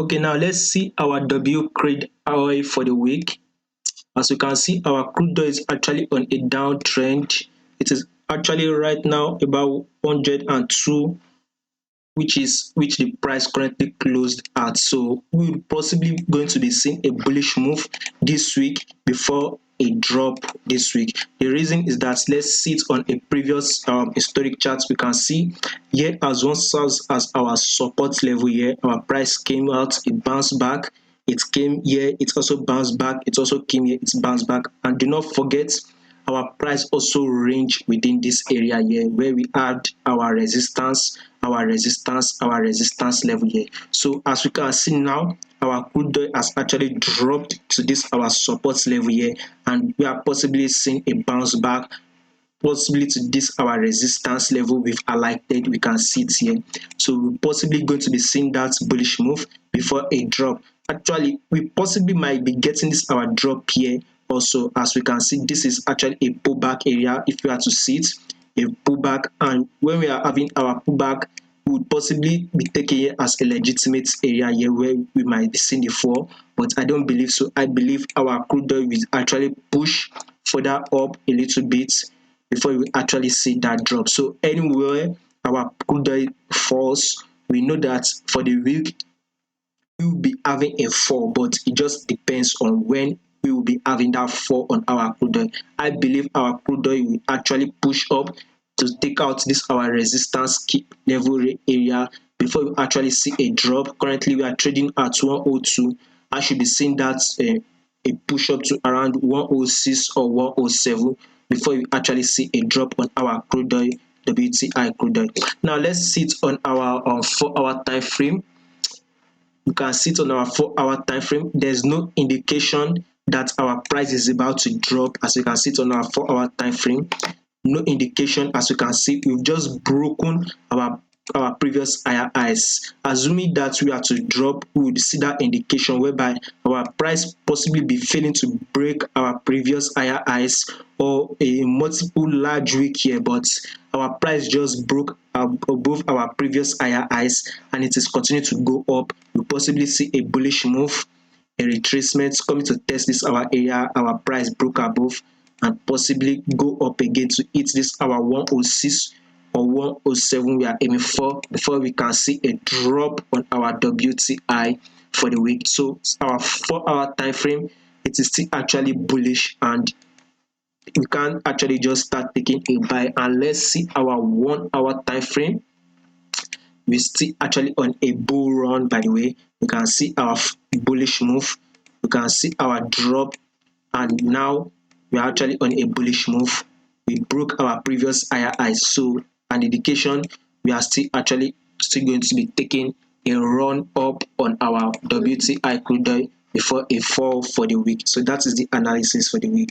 Okay, now let's see our W crude oil for the week. As you can see, our crude oil is actually on a downtrend. It is actually right now about 102, which the price currently closed at. So we're possibly going to be seeing a bullish move this week before a drop this week. The reason is that let's see it on a previous historic chart. We can see here as one serves as our support level. Here our price came out, it bounced back, it came here, it also bounced back, it also came here, it's bounced back. And do not forget, our price also range within this area here where we had our resistance, our resistance level here. So as we can see now, our crude oil has actually dropped to this our support level here, and we are possibly seeing a bounce back possibly to this our resistance level we've highlighted. We can see it here. So we're possibly going to be seeing that bullish move before a drop. Actually, we possibly might be getting this our drop here also. As we can see, this is actually a pullback area. If you are to see it, a pullback, and when we are having our pullback, we would possibly be taking it as a legitimate area here where we might be seeing the fall, but I don't believe so. I believe our crude oil will actually push further up a little bit before we actually see that drop. So anywhere our crude oil falls, we know that for the week we will be having a fall, but it just depends on when we will be having that fall on our crude oil. I believe our crude oil will actually push up to take out this our resistance level area before we actually see a drop. Currently we are trading at 102. I should be seeing that a push up to around 106 or 107 before you actually see a drop on our crude oil, WTI crude oil. Now let's see it on our 4-hour time frame. You can see it on our 4-hour time frame. There's no indication that our price is about to drop. As you can see it on our 4-hour time frame, no indication. As you can see, we've just broken our previous higher highs. Assuming that we are to drop, we would see that indication whereby our price possibly be failing to break our previous higher highs or a multiple large week here, but our price just broke above our previous higher highs and it is continuing to go up. We possibly see a bullish move, a retracement coming to test this our area. Our price broke above and possibly go up again to hit this our 106 or 107 we are aiming for before we can see a drop on our WTI for the week. So our 4-hour time frame, it is still actually bullish, and we can't actually just start taking a buy. And let's see our 1-hour time frame. We're still actually on a bull run. By the way, you can see our bullish move, you can see our drop, and now we are actually on a bullish move. We broke our previous higher highs, so an indication we are still going to be taking a run up on our WTI crude oil before a fall for the week. So that is the analysis for the week.